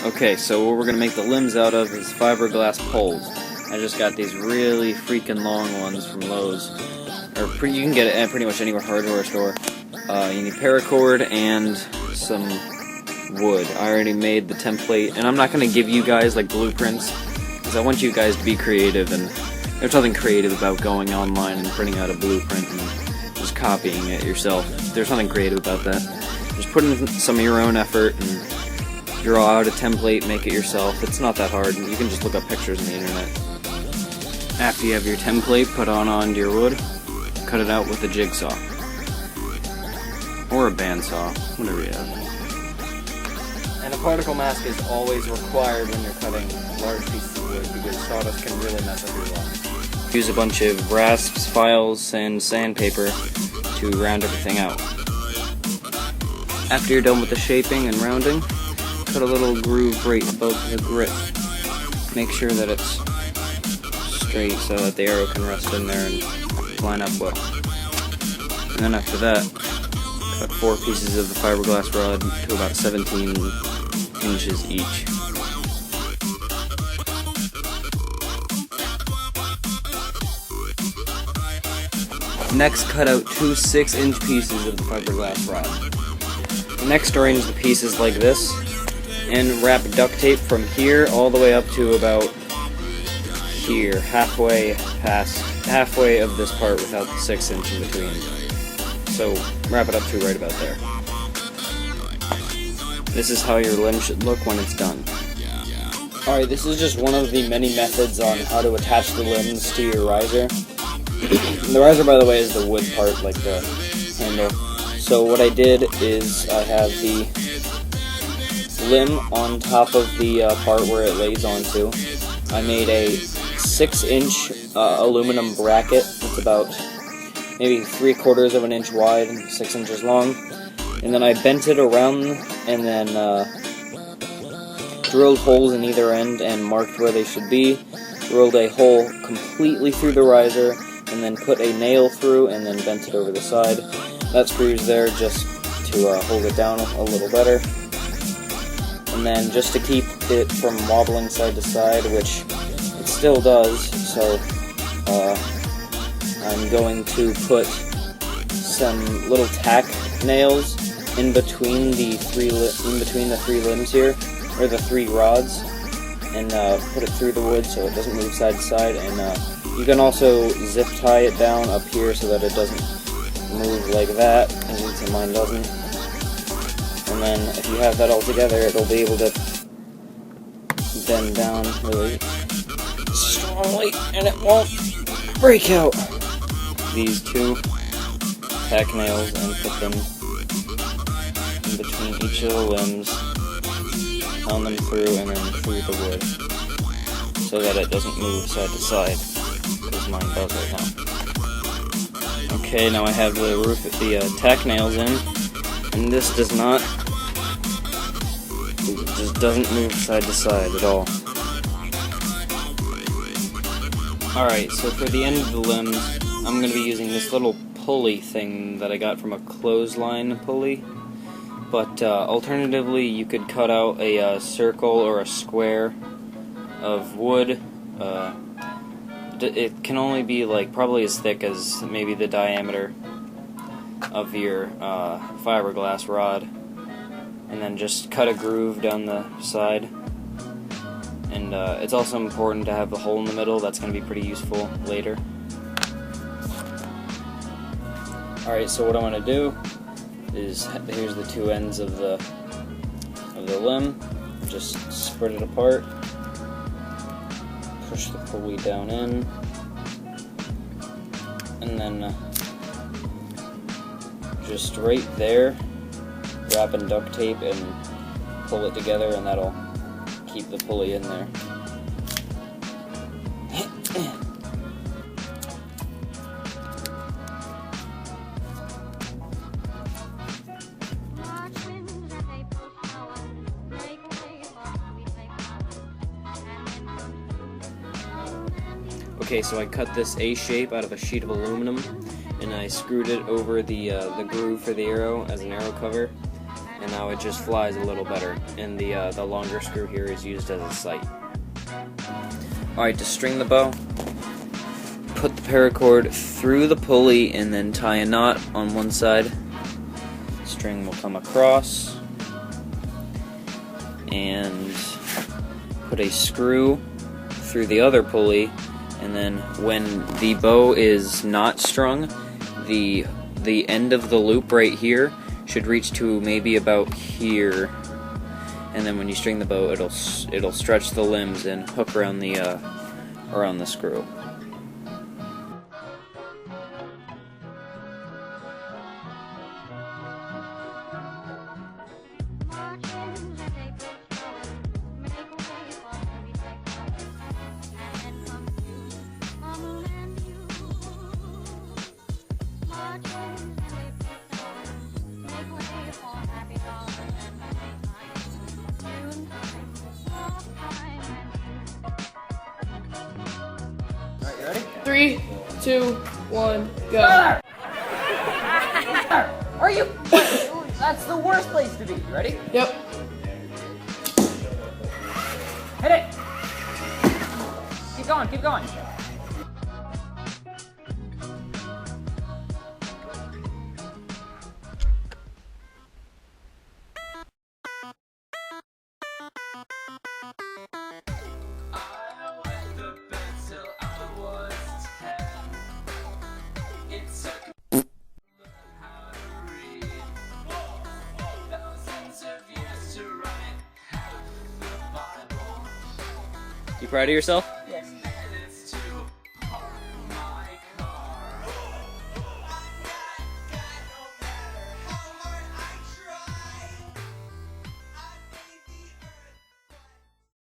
Okay, so what we're going to make the limbs out of is fiberglass poles. I just got these really freaking long ones from Lowe's. Or you can get it at pretty much anywhere hardware store. You need paracord and some wood. I already made the template, and I'm not going to give you guys like blueprints, because I want you guys to be creative, and there's nothing creative about going online and printing out a blueprint and just copying it yourself. There's nothing creative about that. Just put in some of your own effort and draw out a template, make it yourself. It's not that hard. You can just look up pictures on the internet. After you have your template put onto your wood, cut it out with a jigsaw. Or a bandsaw, whatever you have. And a particle mask is always required when you're cutting large pieces of wood, because sawdust can really mess up your lawn. Use a bunch of rasps, files, and sandpaper to round everything out. After you're done with the shaping and rounding, cut a little groove right above the grit. Make sure that it's straight so that the arrow can rest in there and line up well. And then after that, cut 4 pieces of the fiberglass rod to about 17 inches each. Next, cut out 2 6-inch pieces of the fiberglass rod. Next, arrange the pieces like this, and wrap duct tape from here all the way up to about here, halfway of this part without the 6 inch in between. So wrap it up to right about there. This is how your limb should look when it's done. Alright, this is just one of the many methods on how to attach the limbs to your riser. The riser, by the way, is the wood part, like the handle. So what I did is I have the limb on top of the part where it lays onto. I made a 6-inch aluminum bracket. It's about maybe 3/4 of an inch wide and 6 inches long. And then I bent it around and then drilled holes in either end and marked where they should be. Drilled a hole completely through the riser and then put a nail through and then bent it over the side. That screw's there just to hold it down a little better. And then just to keep it from wobbling side to side, which it still does, so I'm going to put some little tack nails in between the 3 limbs here, or the 3 rods, and put it through the wood so it doesn't move side to side. And you can also zip tie it down up here so that it doesn't move like that, as mine doesn't. And then if you have that all together, it'll be able to bend down really strongly and it won't break out. These 2 tack nails and put them in between each of the limbs, pound them through and then through the wood so that it doesn't move side to side, because mine does right now. Okay, now I have the tack nails in, and this just doesn't move side to side at all. Alright, so for the end of the limbs, I'm going to be using this little pulley thing that I got from a clothesline pulley. But alternatively, you could cut out a circle or a square of wood. It can only be like probably as thick as maybe the diameter of your fiberglass rod, and then just cut a groove down the side. And it's also important to have the hole in the middle. That's going to be pretty useful later. Alright, so what I'm going to do is, here's the 2 ends of the limb. Just spread it apart. Push the pulley down in. And then just right there, wrap in duct tape and pull it together, and that'll keep the pulley in there. Okay, so I cut this A shape out of a sheet of aluminum, and I screwed it over the groove for the arrow as an arrow cover. and now it just flies a little better, and the longer screw here is used as a sight. Alright, to string the bow, put the paracord through the pulley and then tie a knot on one side. String will come across, and put a screw through the other pulley, and then when the bow is not strung, the end of the loop right here should reach to maybe about here, and then when you string the bow, it'll stretch the limbs and hook around the screw. Alright, you ready? 3, 2, 1, go. Are you? That's the worst place to be. You ready? Yep. Hit it. Keep going. Keep going. You proud of yourself?